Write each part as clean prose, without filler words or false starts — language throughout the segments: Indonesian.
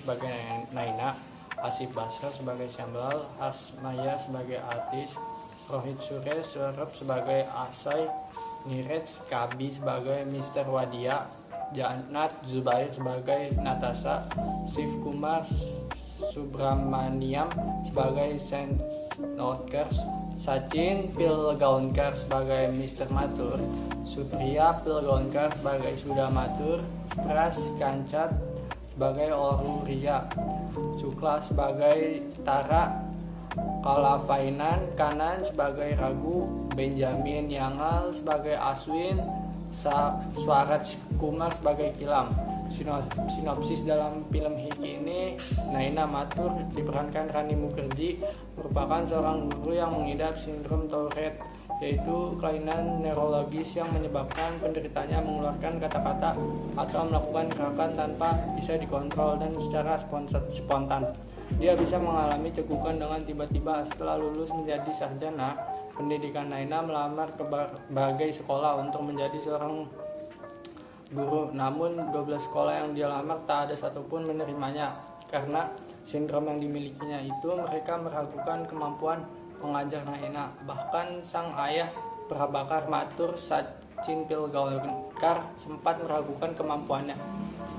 sebagai Naina, Asif Basra sebagai Syamlal, Asmaya sebagai Atis, Rohit Suresh Swarup sebagai Asai, Niraj Kabi sebagai Mr. Wadia, Janat Zubair sebagai Natasha, Shiv Kumar Subramaniam sebagai Saint Notkers, Sachin Pilgaonkar sebagai Mr. Matur, Supriya Pilgaonkar sebagai Suda Matur, Pras Kancat sebagai Oruria, Sukla sebagai Tara, Kalavainan Kanan sebagai Ragu, Benjamin Yangal sebagai Aswin, Swaraj Kumar sebagai Kilam. Sinopsis dalam film Hiki ini, Naina Matur diperankan Rani Mukherjee, merupakan seorang guru yang mengidap sindrom Tourette, yaitu kelainan neurologis yang menyebabkan penderitanya mengeluarkan kata-kata atau melakukan gerakan tanpa bisa dikontrol dan secara spontan. Dia bisa mengalami cekukan dengan tiba-tiba. Setelah lulus menjadi sarjana pendidikan, Naina melamar ke berbagai sekolah untuk menjadi seorang guru, namun 12 sekolah yang dia lamar tak ada satupun menerimanya. Karena sindrom yang dimilikinya itu, mereka meragukan kemampuan mengajar Naina. Bahkan sang ayah Prabakar Matur, Sachin Pilgaonkar, sempat meragukan kemampuannya.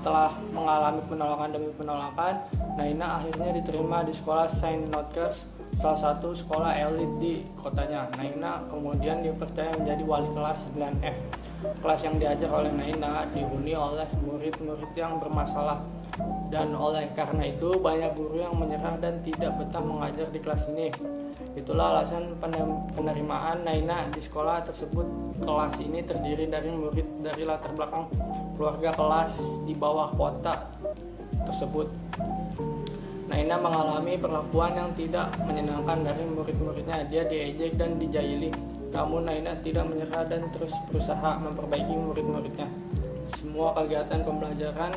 Setelah mengalami penolakan demi penolakan, Naina akhirnya diterima di sekolah Saint Notkers, salah satu sekolah elit di kotanya. Naina kemudian dipercaya menjadi wali kelas 9F. Kelas yang diajar oleh Naina dihuni oleh murid-murid yang bermasalah, dan oleh karena itu banyak guru yang menyerah dan tidak betah mengajar di kelas ini. Itulah alasan penerimaan Naina di sekolah tersebut. Kelas ini terdiri dari murid dari latar belakang keluarga kelas di bawah kota tersebut. Naina mengalami perlakuan yang tidak menyenangkan dari murid-muridnya. Dia diejek dan dijaili. Namun Naina tidak menyerah dan terus berusaha memperbaiki murid-muridnya. Semua kegiatan pembelajaran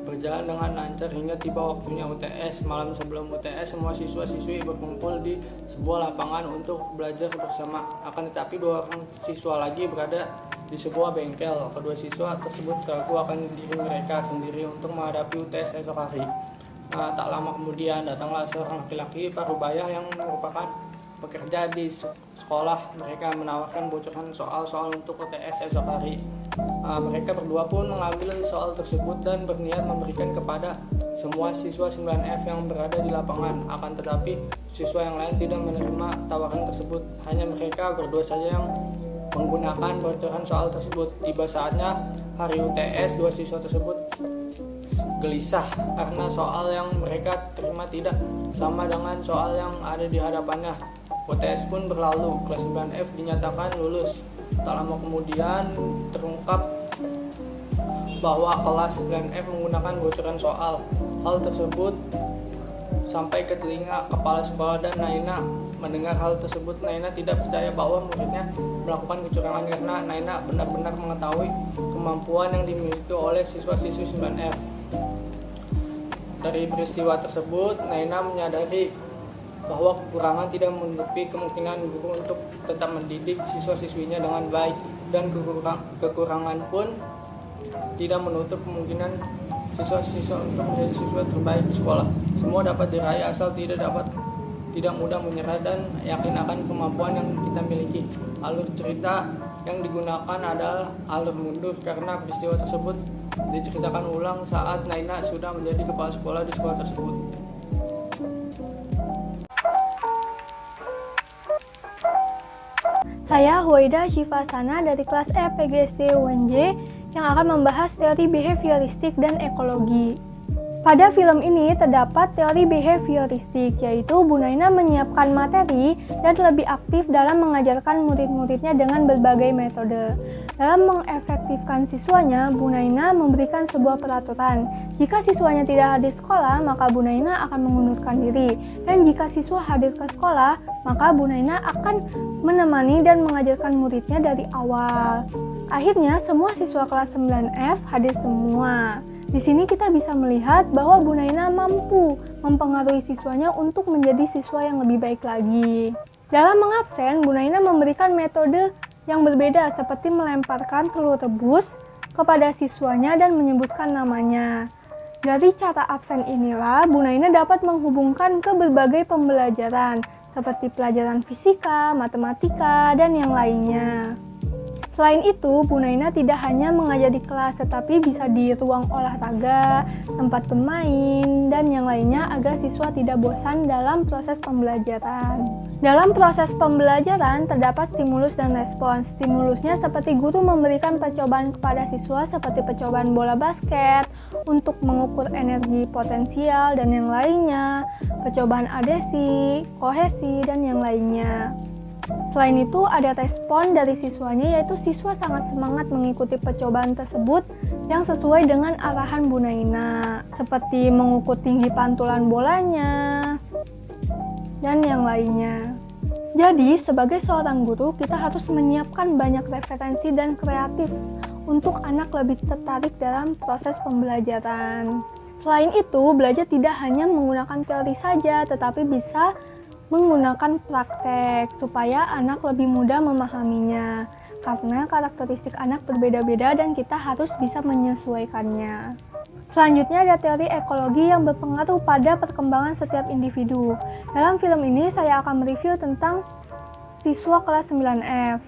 berjalan dengan lancar hingga tiba waktunya UTS. Malam sebelum UTS, semua siswa-siswi berkumpul di sebuah lapangan untuk belajar bersama. Akan tetapi 2 orang siswa lagi berada di sebuah bengkel. Kedua siswa tersebut ragu akan diri mereka sendiri untuk menghadapi UTS esok hari. Tak lama kemudian datanglah seorang laki-laki parubaya yang merupakan bekerja di sekolah. Mereka menawarkan bocoran soal-soal untuk UTS esok hari. Mereka berdua pun mengambil soal tersebut dan berniat memberikan kepada semua siswa 9F yang berada di lapangan. Akan tetapi siswa yang lain tidak menerima tawaran tersebut. Hanya mereka berdua saja yang menggunakan bocoran soal tersebut. Tiba saatnya hari UTS, 2 siswa tersebut gelisah karena soal yang mereka terima tidak sama dengan soal yang ada di hadapannya. UTS pun berlalu, kelas 9F dinyatakan lulus. Tak lama kemudian terungkap bahwa kelas 9F menggunakan bocoran soal. Hal tersebut sampai ke telinga kepala sekolah dan Naina. Mendengar hal tersebut, Naina tidak percaya bahwa muridnya melakukan kecurangan karena Naina benar-benar mengetahui kemampuan yang dimiliki oleh siswa-siswi 9F. Dari peristiwa tersebut, Naina menyadari bahwa kekurangan tidak menutupi kemungkinan guru untuk tetap mendidik siswa-siswinya dengan baik, dan kekurangan pun tidak menutup kemungkinan siswa-siswa untuk menjadi siswa terbaik di sekolah. Semua dapat diraih asal tidak mudah menyerah dan yakin akan kemampuan yang kita miliki. Alur cerita yang digunakan adalah alur mundur karena peristiwa tersebut diceritakan ulang saat Naina sudah menjadi kepala sekolah di sekolah tersebut. Saya Huwaida Shivasana dari kelas E PGSD UNJ yang akan membahas teori behavioristik dan ekologi. Pada film ini terdapat teori behavioristik, yaitu Bu Naina menyiapkan materi dan lebih aktif dalam mengajarkan murid-muridnya dengan berbagai metode. Dalam mengefektifkan siswanya, Bu Naina memberikan sebuah peraturan. Jika siswanya tidak hadir sekolah, maka Bu Naina akan mengundurkan diri. Dan jika siswa hadir ke sekolah, maka Bu Naina akan menemani dan mengajarkan muridnya dari awal. Akhirnya, semua siswa kelas 9F hadir semua. Di sini kita bisa melihat bahwa Bu Naina mampu mempengaruhi siswanya untuk menjadi siswa yang lebih baik lagi. Dalam mengabsen, Bu Naina memberikan metode yang berbeda seperti melemparkan telur rebus kepada siswanya dan menyebutkan namanya. Dari cara absen inilah, Bu Naina dapat menghubungkan ke berbagai pembelajaran, seperti pelajaran fisika, matematika, dan yang lainnya. Selain itu, Bu Naina tidak hanya mengajar di kelas, tetapi bisa di ruang olahraga, tempat bermain, dan yang lainnya agar siswa tidak bosan dalam proses pembelajaran. Dalam proses pembelajaran, terdapat stimulus dan respons. Stimulusnya seperti guru memberikan percobaan kepada siswa seperti percobaan bola basket untuk mengukur energi potensial dan yang lainnya, percobaan adhesi, kohesi, dan yang lainnya. Selain itu, ada respon dari siswanya, yaitu siswa sangat semangat mengikuti percobaan tersebut yang sesuai dengan arahan Bu Naina, seperti mengukur tinggi pantulan bolanya, dan yang lainnya. Jadi, sebagai seorang guru, kita harus menyiapkan banyak referensi dan kreatif untuk anak lebih tertarik dalam proses pembelajaran. Selain itu, belajar tidak hanya menggunakan teori saja, tetapi bisa menggunakan praktek supaya anak lebih mudah memahaminya, karena karakteristik anak berbeda-beda dan kita harus bisa menyesuaikannya. Selanjutnya ada teori ekologi yang berpengaruh pada perkembangan setiap individu. Dalam film ini saya akan mereview tentang siswa kelas 9F.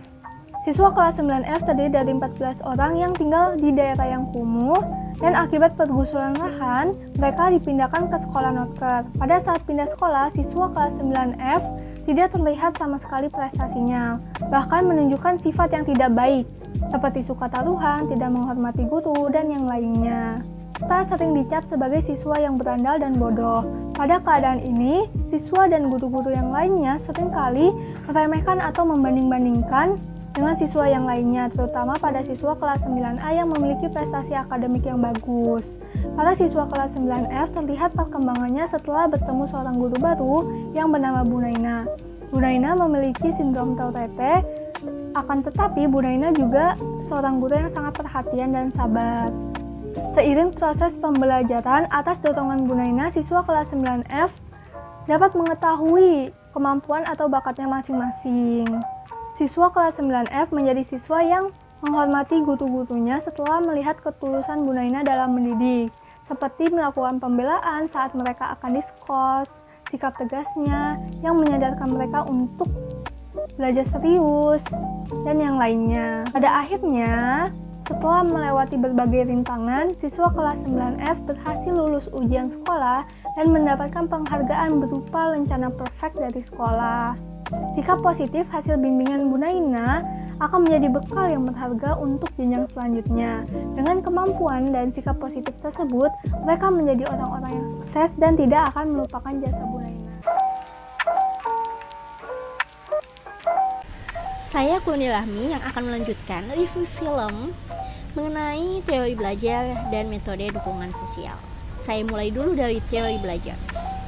Siswa kelas 9F terdiri dari 14 orang yang tinggal di daerah yang kumuh, dan akibat pergusuran lahan, mereka dipindahkan ke sekolah Notker. Pada saat pindah sekolah, siswa kelas 9F tidak terlihat sama sekali prestasinya, bahkan menunjukkan sifat yang tidak baik, seperti suka taruhan, tidak menghormati guru, dan yang lainnya. Kita sering dicap sebagai siswa yang berandal dan bodoh. Pada keadaan ini, siswa dan guru-guru yang lainnya seringkali meremehkan atau membanding-bandingkan dengan siswa yang lainnya, terutama pada siswa kelas 9A yang memiliki prestasi akademik yang bagus. Para siswa kelas 9F terlihat perkembangannya setelah bertemu seorang guru baru yang bernama Bu Naina. Bu Naina memiliki sindrom Tourette, akan tetapi Bu Naina juga seorang guru yang sangat perhatian dan sabar. Seiring proses pembelajaran, atas dorongan Bu Naina, siswa kelas 9F dapat mengetahui kemampuan atau bakatnya masing-masing. Siswa kelas 9F menjadi siswa yang menghormati guru-gurunya setelah melihat ketulusan Bu Naina dalam mendidik, seperti melakukan pembelaan saat mereka akan diskors, sikap tegasnya yang menyadarkan mereka untuk belajar serius, dan yang lainnya. Pada akhirnya, setelah melewati berbagai rintangan, siswa kelas 9F berhasil lulus ujian sekolah dan mendapatkan penghargaan berupa lencana perfect dari sekolah. Sikap positif hasil bimbingan Bu Naina akan menjadi bekal yang berharga untuk jenjang selanjutnya. Dengan kemampuan dan sikap positif tersebut, mereka menjadi orang-orang yang sukses dan tidak akan melupakan jasa Bu Naina. Saya Kurnia Lahmi yang akan melanjutkan review film mengenai teori belajar dan metode dukungan sosial. Saya mulai dulu dari teori belajar.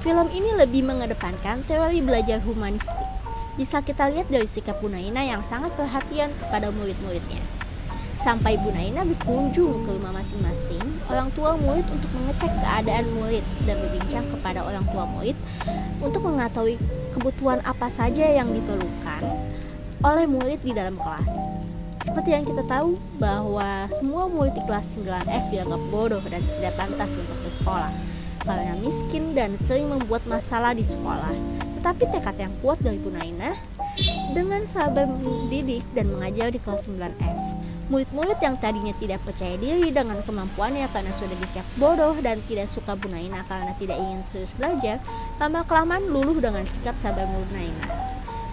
Film ini lebih mengedepankan teori belajar humanistik. Bisa kita lihat dari sikap Bu Naina yang sangat perhatian kepada murid-muridnya. Sampai Bu Naina berkunjung ke rumah masing-masing orang tua murid untuk mengecek keadaan murid dan berbincang kepada orang tua murid untuk mengetahui kebutuhan apa saja yang diperlukan oleh murid di dalam kelas. Seperti yang kita tahu bahwa semua murid di kelas 9F dianggap bodoh dan tidak pantas untuk bersekolah karena miskin dan sering membuat masalah di sekolah. Tetapi tekad yang kuat dari Bu Naina dengan sabar mendidik dan mengajar di kelas 9F. Murid-murid yang tadinya tidak percaya diri dengan kemampuannya karena sudah dicap bodoh dan tidak suka Bu Naina karena tidak ingin serius belajar, lama-kelamaan luluh dengan sikap sabar Bu Naina.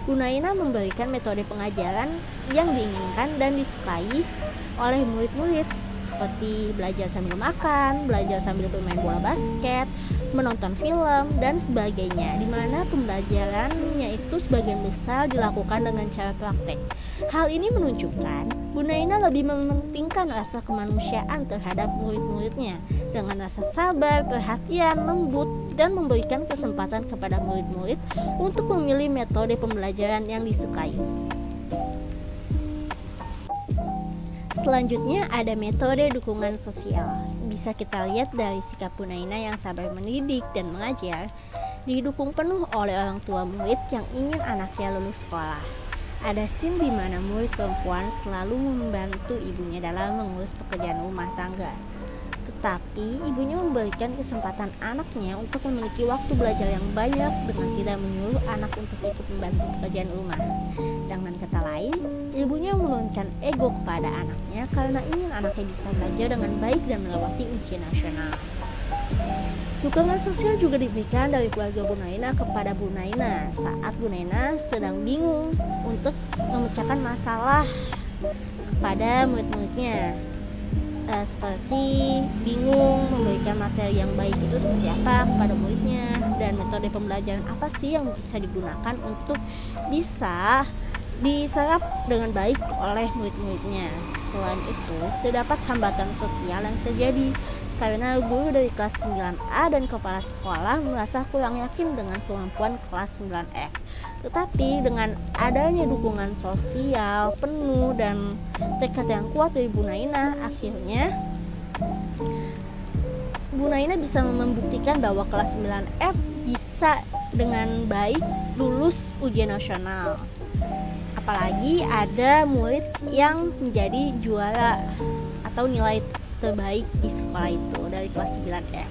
Bu Naina memberikan metode pengajaran yang diinginkan dan disukai oleh murid-murid, seperti belajar sambil makan, belajar sambil bermain bola basket, menonton film, dan sebagainya, di mana pembelajarannya itu sebagian besar dilakukan dengan cara praktek. Hal ini menunjukkan Bu Naina lebih mementingkan rasa kemanusiaan terhadap murid-muridnya dengan rasa sabar, perhatian, lembut, dan memberikan kesempatan kepada murid-murid untuk memilih metode pembelajaran yang disukai. Selanjutnya ada metode dukungan sosial. Bisa kita lihat dari sikap Bu Naina yang sabar mendidik dan mengajar, didukung penuh oleh orang tua murid yang ingin anaknya lulus sekolah. Ada scene di mana murid perempuan selalu membantu ibunya dalam mengurus pekerjaan rumah tangga. Tapi ibunya memberikan kesempatan anaknya untuk memiliki waktu belajar yang banyak dengan tidak menyuruh anak untuk ikut membantu pekerjaan rumah. Dengan kata lain, ibunya menurunkan ego kepada anaknya karena ingin anaknya bisa belajar dengan baik dan melewati ujian nasional. Dukungan sosial juga diberikan dari keluarga Bu Naina kepada Bu Naina saat Bu Naina sedang bingung untuk memecahkan masalah pada murid-muridnya. Seperti bingung memberikan materi yang baik itu seperti apa kepada muridnya, dan metode pembelajaran apa sih yang bisa digunakan untuk bisa diserap dengan baik oleh murid-muridnya. Selain itu, terdapat hambatan sosial yang terjadi karena guru dari kelas 9A dan kepala sekolah merasa kurang yakin dengan kemampuan kelas 9F. Tetapi dengan adanya dukungan sosial penuh dan tekad yang kuat dari Bu Naina, akhirnya Bu Naina bisa membuktikan bahwa kelas 9F bisa dengan baik lulus ujian nasional. Apalagi ada murid yang menjadi juara atau nilai terbaik di sekolah itu dari kelas 9F.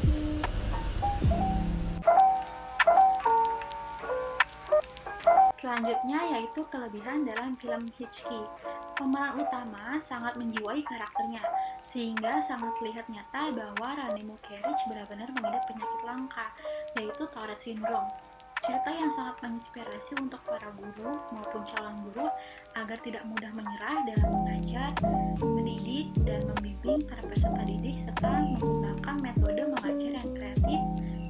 Selanjutnya yaitu kelebihan dalam film Hitchki. Pemeran utama sangat menjiwai karakternya, sehingga sangat terlihat nyata bahwa Ranemo Carriage benar-benar mengidap penyakit langka, yaitu Tourette Syndrome. Cerita yang sangat menginspirasi untuk para guru maupun calon guru agar tidak mudah menyerah dalam mengajar, mendidik, dan membimbing para peserta didik serta menggunakan metode mengajar yang kreatif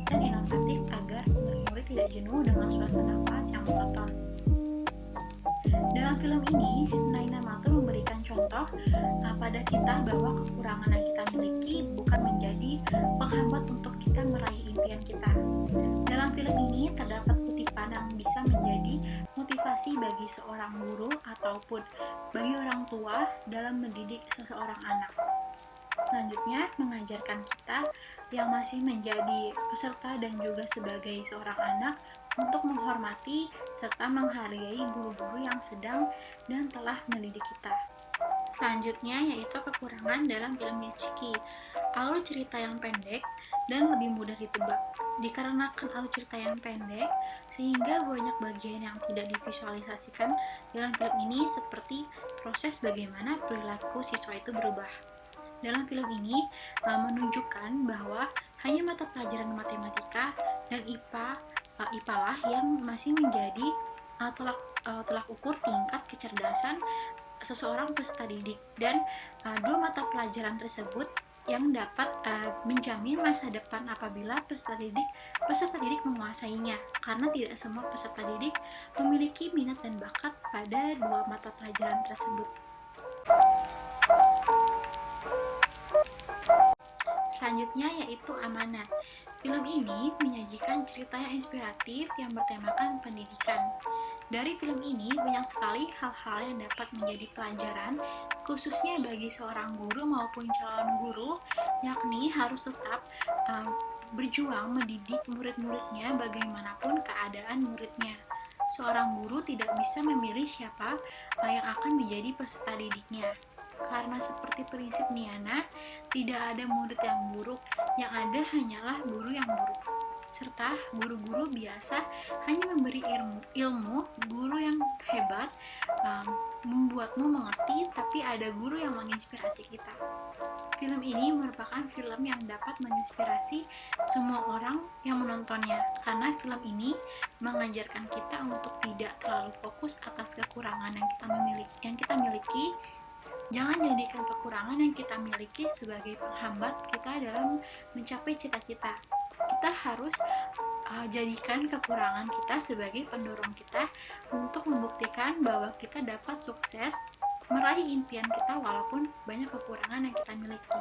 dan inovatif agar murid-murid tidak jenuh dengan suasana kelas yang monoton. Dalam film ini, Naina Matul memberikan contoh pada kita bahwa kekurangan yang kita miliki bukan menjadi penghambat untuk kita meraih impian kita. Dalam film ini terdapat kutipan yang bisa menjadi motivasi bagi seorang guru ataupun bagi orang tua dalam mendidik seseorang anak. Selanjutnya, mengajarkan kita yang masih menjadi peserta dan juga sebagai seorang anak untuk menghormati serta menghargai guru-guru yang sedang dan telah mendidik kita. Selanjutnya yaitu kekurangan dalam film Hitchki. Alur cerita yang pendek dan lebih mudah ditebak. Dikarenakan alur cerita yang pendek, sehingga banyak bagian yang tidak divisualisasikan dalam film ini seperti proses bagaimana perilaku siswa itu berubah. Dalam film ini menunjukkan bahwa hanya mata pelajaran matematika dan IPA lah yang masih menjadi tolak ukur tingkat kecerdasan seseorang peserta didik, dan dua mata pelajaran tersebut yang dapat menjamin masa depan apabila peserta didik menguasainya, karena tidak semua peserta didik memiliki minat dan bakat pada dua mata pelajaran tersebut. Selanjutnya yaitu Amanat. Film ini menyajikan cerita yang inspiratif yang bertemakan pendidikan. Dari film ini banyak sekali hal-hal yang dapat menjadi pelajaran, khususnya bagi seorang guru maupun calon guru, yakni harus tetap berjuang mendidik murid-muridnya bagaimanapun keadaan muridnya. Seorang guru tidak bisa memilih siapa yang akan menjadi peserta didiknya. Karena seperti prinsip Niana, tidak ada murid yang buruk, yang ada hanyalah guru yang buruk. Serta guru-guru biasa hanya memberi ilmu, guru yang hebat membuatmu mengerti, tapi ada guru yang menginspirasi kita. Film ini merupakan film yang dapat menginspirasi semua orang yang menontonnya, karena film ini mengajarkan kita untuk tidak terlalu fokus atas kekurangan yang kita miliki. Jangan jadikan kekurangan yang kita miliki sebagai penghambat kita dalam mencapai cita-cita. Kita harus jadikan kekurangan kita sebagai pendorong kita untuk membuktikan bahwa kita dapat sukses meraih impian kita walaupun banyak kekurangan yang kita miliki.